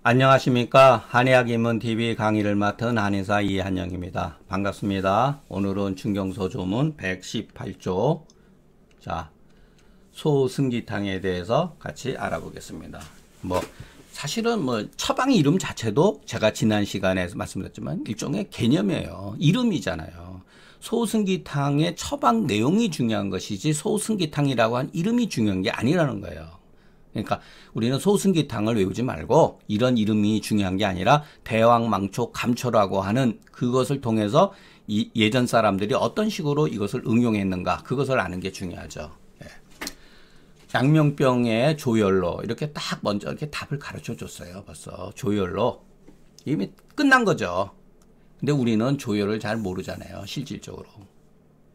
안녕하십니까. 한의학입문TV 강의를 맡은 한의사 이한영입니다. 반갑습니다. 오늘은 중경소 조문 118조 자 소승기탕에 대해서 같이 알아보겠습니다. 사실은 처방 이름 자체도 제가 지난 시간에 말씀드렸지만 일종의 개념이에요. 이름이잖아요. 소승기탕의 처방 내용이 중요한 것이지 소승기탕이라고 한 이름이 중요한 게 아니라는 거예요. 그러니까 우리는 소승기탕을 외우지 말고 이런 이름이 중요한 게 아니라 대왕망초 감초라고 하는 그것을 통해서 예전 사람들이 어떤 식으로 이것을 응용했는가 그것을 아는 게 중요하죠. 양명병의 조열로 이렇게 딱 먼저 이렇게 답을 가르쳐 줬어요. 벌써 조열로 이미 끝난 거죠. 근데 우리는 조열을 잘 모르잖아요. 실질적으로.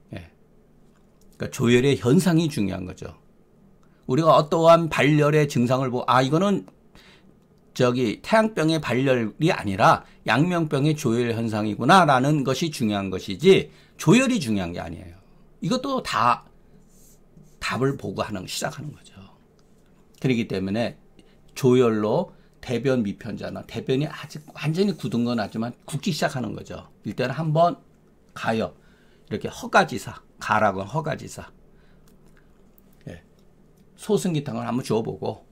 그러니까 조열의 현상이 중요한 거죠. 우리가 어떠한 발열의 증상을 보고 이거는 태양병의 발열이 아니라 양명병의 조열 현상이구나 라는 것이 중요한 것이지 조열이 중요한 게 아니에요. 이것도 다 답을 보고 시작하는 거죠. 그렇기 때문에 조열로 대변 미편자나 대변이 아직 완전히 굳은 건 아니지만 굳기 시작하는 거죠. 일단은 한번 가요. 이렇게 허가지사, 가라고 하는 허가지사. 소승기탕을 한번 주어보고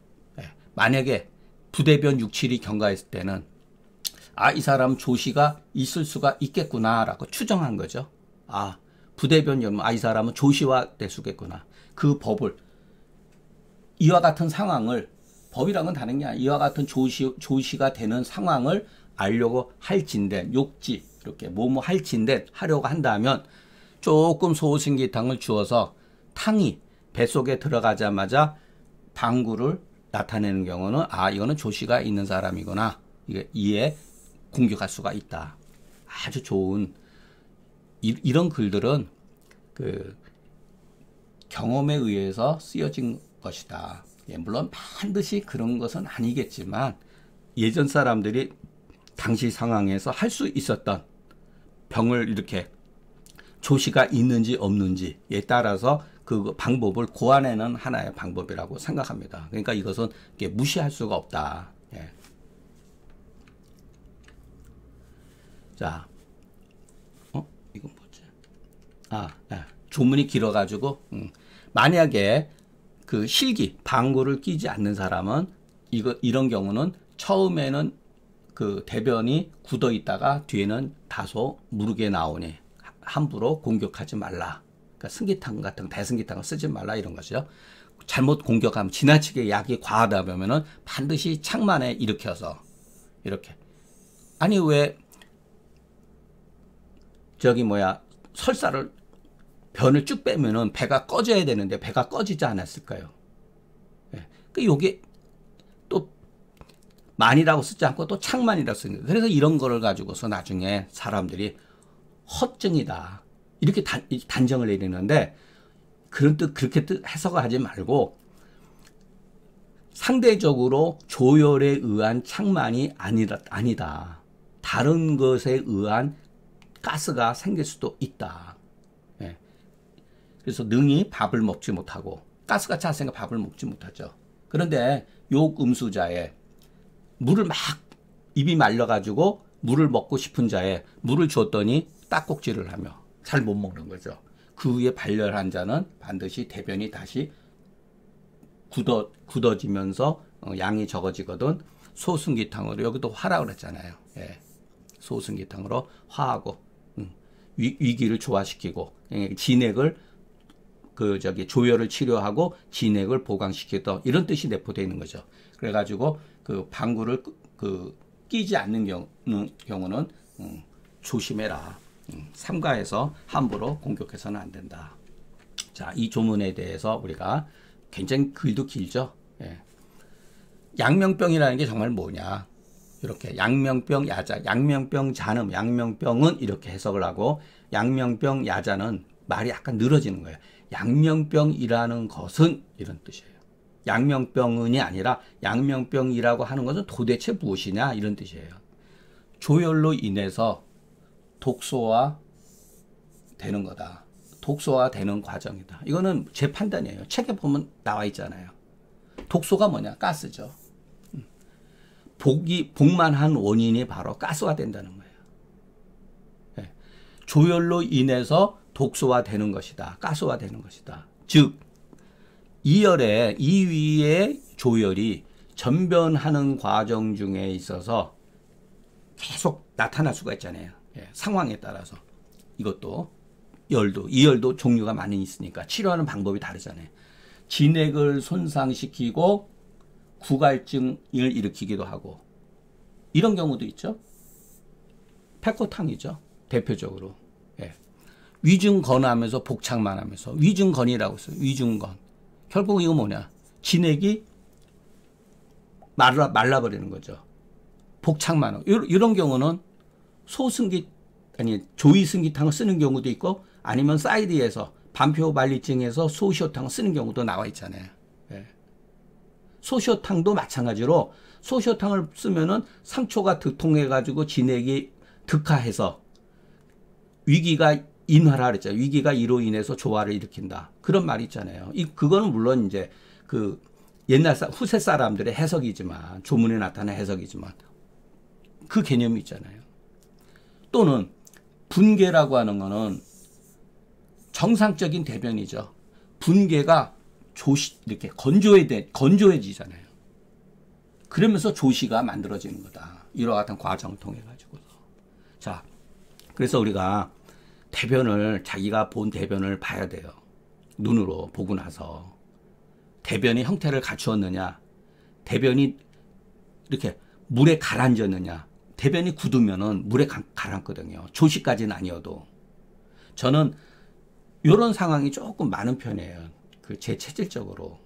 만약에 부대변 6,7이 경과했을 때는 이 사람 조시가 있을 수가 있겠구나 라고 추정한 거죠. 부대변 이 사람은 조시화 될 수겠구나. 그 법을 이와 같은 상황을 법이란 건 다른 게 아니라 이와 같은 조시가 되는 상황을 알려고 할진된 욕지 이렇게 할진된 하려고 한다면 조금 소승기탕을 주어서 탕이 뱃속에 들어가자마자 방구를 나타내는 경우는 이거는 조시가 있는 사람이구나. 이에 공격할 수가 있다. 아주 좋은 이런 글들은 경험에 의해서 쓰여진 것이다. 물론 반드시 그런 것은 아니겠지만 예전 사람들이 당시 상황에서 할 수 있었던 병을 이렇게 조시가 있는지 없는지에 따라서 그 방법을 고안해내는 하나의 방법이라고 생각합니다. 그러니까 이것은 무시할 수가 없다. 자, 이건 뭐지? 조문이 길어가지고, 만약에 그 실기, 방구를 끼지 않는 사람은 이런 경우는 처음에는 그 대변이 굳어 있다가 뒤에는 다소 무르게 나오니 함부로 공격하지 말라. 그러니까 승기탕 같은 대승기탕을 쓰지 말라 이런 거죠. 잘못 공격하면 지나치게 약이 과하다 보면은 반드시 창만에 일으켜서 이렇게 왜 설사를 변을 쭉 빼면은 배가 꺼져야 되는데 배가 꺼지지 않았을까요? 요게 또 만이라고 쓰지 않고 또 창만이라고 쓰는 거예요. 그래서 이런 거를 가지고서 나중에 사람들이 허증이다. 이렇게 단정을 내리는데 그렇게 해석하지 말고 상대적으로 조열에 의한 창만이 아니다. 다른 것에 의한 가스가 생길 수도 있다. 그래서 능히 밥을 먹지 못하고 가스가 찼으니까 밥을 먹지 못하죠. 그런데 욕음수자에 물을 입이 말려가지고 물을 먹고 싶은 자에 물을 줬더니 딱꼭지를 하며 잘 못 먹는 거죠. 그 후에 발열한 자는 반드시 대변이 다시 굳어지면서 양이 적어지거든. 소승기탕으로 여기도 화라고 그랬잖아요. 소승기탕으로 화하고 위기를 조화시키고 진액을 조열을 치료하고 진액을 보강시키던 이런 뜻이 내포되어 있는 거죠. 그래가지고 그 방구를 끼지 않는 경우는 조심해라. 삼가해서 함부로 공격해서는 안 된다. 자, 이 조문에 대해서 우리가 굉장히 글도 길죠. 양명병이라는 게 정말 뭐냐. 이렇게 양명병, 야자, 양명병, 잔음, 양명병은 이렇게 해석을 하고 양명병, 야자는 말이 약간 늘어지는 거예요. 양명병이라는 것은 이런 뜻이에요. 양명병은이 아니라 양명병이라고 하는 것은 도대체 무엇이냐 이런 뜻이에요. 조열로 인해서 독소화 되는 거다. 독소화 되는 과정이다. 이거는 제 판단이에요. 책에 보면 나와 있잖아요. 독소가 뭐냐? 가스죠. 복만 한 원인이 바로 가스화된다는 거예요. 예. 조열로 인해서 독소화되는 것이다. 가스화되는 것이다. 즉 이열의 이위의 조열이 전변하는 과정 중에 있어서 계속 나타날 수가 있잖아요. 예. 상황에 따라서. 이것도 이열도 종류가 많이 있으니까 치료하는 방법이 다르잖아요. 진액을 손상시키고 구갈증을 일으키기도 하고 이런 경우도 있죠. 패코탕이죠. 대표적으로. 예. 위중건하면서 복창만 하면서 위중건이라고 써요. 위중건. 결국 이거 뭐냐. 진액이 말라버리는 거죠. 복창만 하고. 이런 경우는 조이승기탕을 쓰는 경우도 있고 아니면 사이드에서 반표발리증에서 소시오탕을 쓰는 경우도 나와 있잖아요. 예. 소시오탕도 마찬가지로 소시오탕을 쓰면은 상초가 두통해가지고 진액이 득화해서 위기가 인화라 그랬죠. 위기가 이로 인해서 조화를 일으킨다. 그런 말이 있잖아요. 그거는 물론 이제 그 후세 사람들의 해석이지만 조문에 나타난 해석이지만 그 개념이 있잖아요. 또는 분계라고 하는 거는 정상적인 대변이죠. 분계가 이렇게 건조해지잖아요. 그러면서 조시가 만들어지는 거다. 이와 같은 과정을 통해 가지고서. 자, 그래서 우리가 자기가 본 대변을 봐야 돼요. 눈으로 보고 나서 대변이 형태를 갖추었느냐, 대변이 이렇게 물에 가라앉았느냐. 대변이 굳으면은 물에 가라앉거든요. 조시까지는 아니어도. 저는 이런 상황이 조금 많은 편이에요. 제 체질적으로.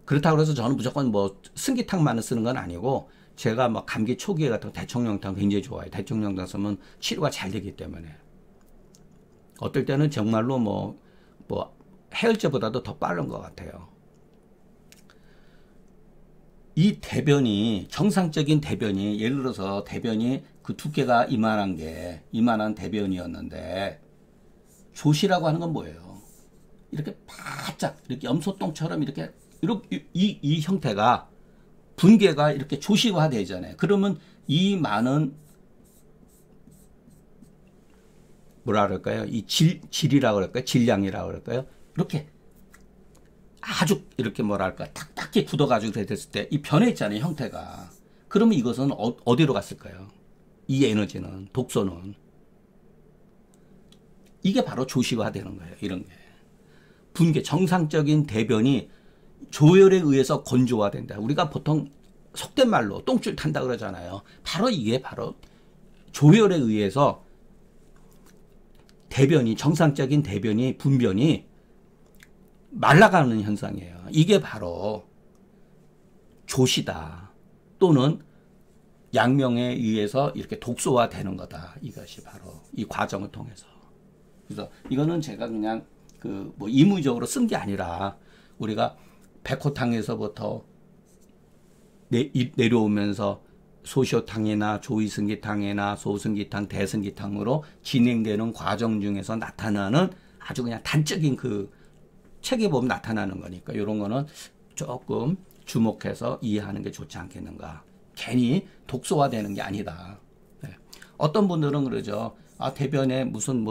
그렇다고 해서 저는 무조건 뭐 승기탕만을 쓰는 건 아니고 제가 막 감기 초기에 같은 대청령탕 굉장히 좋아해요. 대청령탕 쓰면 치료가 잘 되기 때문에. 어떨 때는 정말로 뭐 해열제보다도 더 빠른 것 같아요. 이 대변이 정상적인 대변이 예를 들어서 대변이 그 두께가 이만한 대변이었는데 조시라고 하는 건 뭐예요? 이렇게 바짝 이렇게 염소똥처럼 이렇게 이 형태가 분계가 이렇게 조시화되잖아요. 그러면 이 많은 뭐라 그럴까요? 이 질이라고 그럴까요? 질량이라고 그럴까요? 이렇게 아주 이렇게 뭐랄까 탁탁히 굳어가지고 됐을 때 이 변했잖아요. 형태가. 그러면 이것은 어디로 갔을까요? 이 에너지는 독소는 이게 바로 조시화되는 거예요. 이런 게. 분계 정상적인 대변이 조열에 의해서 건조화된다. 우리가 보통 속된 말로 똥줄 탄다 그러잖아요. 이게 바로 조열에 의해서 정상적인 분변이 말라가는 현상이에요. 이게 바로 조시다. 또는 양명에 의해서 이렇게 독소화되는 거다. 이것이 바로 이 과정을 통해서. 그래서 이거는 제가 그냥 임의적으로 쓴 게 아니라 우리가 백호탕에서부터 내려오면서 소시오탕이나 조이승기탕이나 소승기탕, 대승기탕으로 진행되는 과정 중에서 나타나는 아주 그냥 단적인 책에 보면 나타나는 거니까 이런 거는 조금 주목해서 이해하는 게 좋지 않겠는가. 괜히 독소화되는 게 아니다. 네. 어떤 분들은 그러죠. 대변에 무슨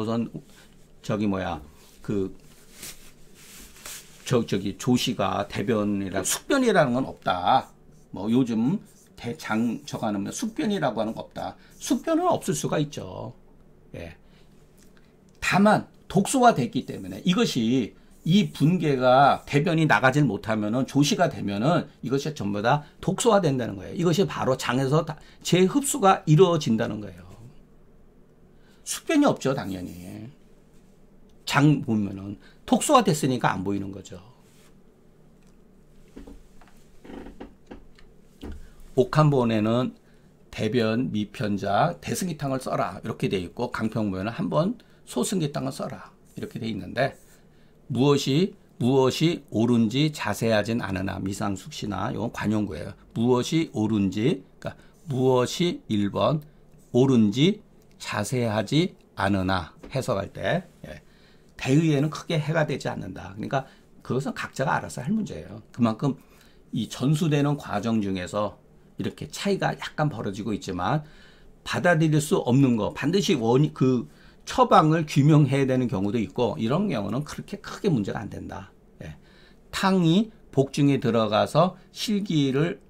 조시가 대변이라 숙변이라는 건 없다. 요즘 대장 적하는 숙변이라고 하는 거 없다. 숙변은 없을 수가 있죠. 예. 다만 독소화됐기 때문에 이것이 이 분계가 대변이 나가질 못하면은 조시가 되면은 이것이 전부 다 독소화된다는 거예요. 이것이 바로 장에서 재흡수가 이루어진다는 거예요. 숙변이 없죠, 당연히. 장 보면은 독소화됐으니까 안 보이는 거죠. 옥한본에는 대변 미편자 대승기탕을 써라 이렇게 돼 있고 강평본에는 한번 소승기탕을 써라 이렇게 돼 있는데 무엇이 옳은지 자세하진 않으나 미상숙시나 이건 관용구예요. 무엇이 옳은지 그러니까 무엇이 1번 옳은지 자세하지 않으나 해석할 때 대의에는 크게 해가 되지 않는다. 그러니까 그것은 각자가 알아서 할 문제예요. 그만큼 이 전수되는 과정 중에서 이렇게 차이가 약간 벌어지고 있지만 받아들일 수 없는 거 반드시 그 처방을 규명해야 되는 경우도 있고 이런 경우는 그렇게 크게 문제가 안 된다. 예. 탕이 복중에 들어가서 실기를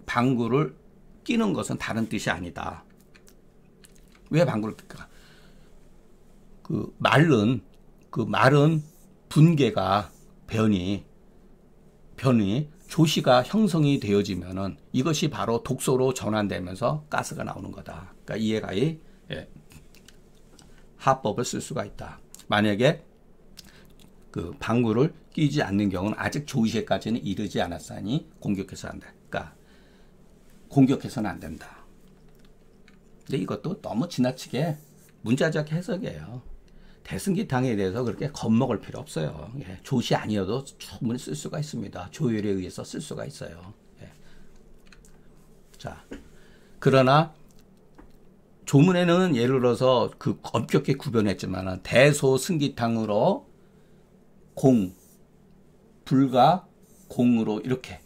방구를 끼는 것은 다른 뜻이 아니다. 왜 방구를 낄까? 마른 분개가 변이 조시가 형성이 되어지면은 이것이 바로 독소로 전환되면서 가스가 나오는 거다. 그러니까 이해가의 하법을 쓸 수가 있다. 만약에 방구를 끼지 않는 경우는 아직 조시에까지는 이르지 않았으니 공격해서는 안 돼. 그러니까 공격해서는 안 된다. 근데 이것도 너무 지나치게 문자적 해석이에요. 대승기탕에 대해서 그렇게 겁먹을 필요 없어요. 예, 조시 아니어도 충분히 쓸 수가 있습니다. 조율에 의해서 쓸 수가 있어요. 예. 자, 그러나 조문에는 예를 들어서 엄격히 구별했지만 대소승기탕으로 불과 공으로 이렇게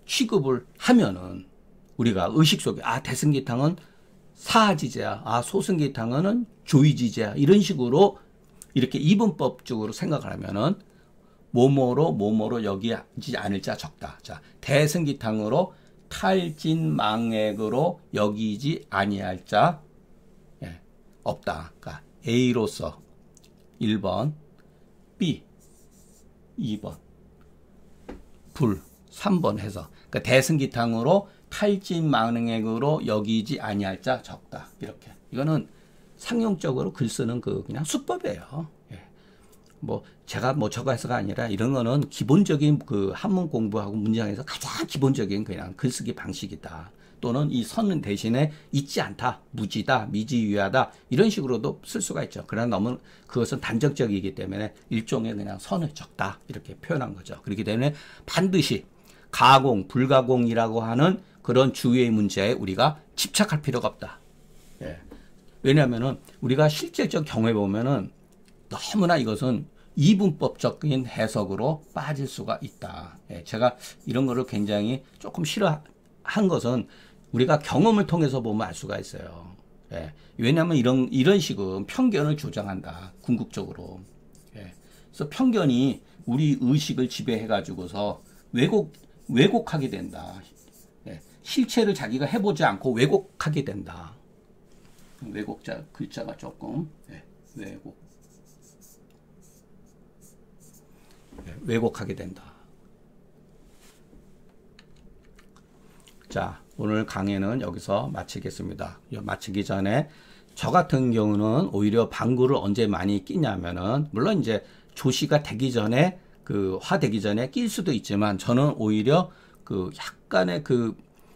취급을 하면은 우리가 의식 속에 대승기탕은 사지제야, 소승기탕은 조이지제야 이런 식으로 이렇게 이분법적으로 생각을 하면은 뭐뭐로 여기지 않을 자 적다. 자, 대승기탕으로 탈진망액으로 여기지 아니할 자 없다. 그러니까 A로서 1번, B 2번, 불 3번 해서 그러니까 대승기탕으로 탈진망액으로 여기지 아니할 자 적다. 이렇게. 이거는 상용적으로 글 쓰는 그냥 수법이에요. 예. 제가 저거 해서가 아니라 이런 거는 기본적인 한문 공부하고 문장에서 가장 기본적인 그냥 글쓰기 방식이다. 또는 이 선은 대신에 있지 않다, 무지다, 미지유하다 이런 식으로도 쓸 수가 있죠. 그러나 너무 그것은 단정적이기 때문에 일종의 그냥 선을 적다 이렇게 표현한 거죠. 그렇기 때문에 반드시 가공, 불가공이라고 하는 그런 주의의 문제에 우리가 집착할 필요가 없다. 예. 왜냐하면은 우리가 실질적 경우에 보면은 너무나 이것은 이분법적인 해석으로 빠질 수가 있다. 예. 제가 이런 거를 굉장히 조금 싫어한 것은 우리가 경험을 통해서 보면 알 수가 있어요. 예. 왜냐하면 이런 식은 편견을 조장한다. 궁극적으로. 예. 그래서 편견이 우리 의식을 지배해가지고서 왜곡하게 된다. 예. 실체를 자기가 해보지 않고 왜곡하게 된다. 왜곡자 글자가 조금 왜곡하게 된다. 자, 오늘 강의는 여기서 마치겠습니다. 마치기 전에 저 같은 경우는 오히려 방구를 언제 많이 끼냐면은 물론 이제 조시가 되기 전에 화되기 전에 낄 수도 있지만 저는 오히려 약간의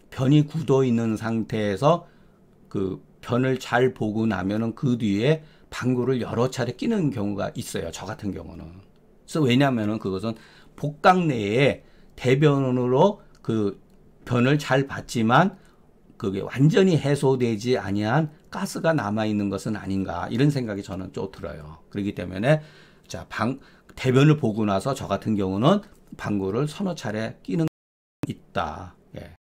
변이 굳어 있는 상태에서 변을 잘 보고 나면은 그 뒤에 방구를 여러 차례 끼는 경우가 있어요. 저 같은 경우는. 그래서 왜냐면은 그것은 복강 내에 대변으로 변을 잘 봤지만 그게 완전히 해소되지 아니한 가스가 남아 있는 것은 아닌가 이런 생각이 저는 좀 들어요. 그렇기 때문에 자, 대변을 보고 나서 저 같은 경우는 방구를 서너 차례 끼는 있다. 예.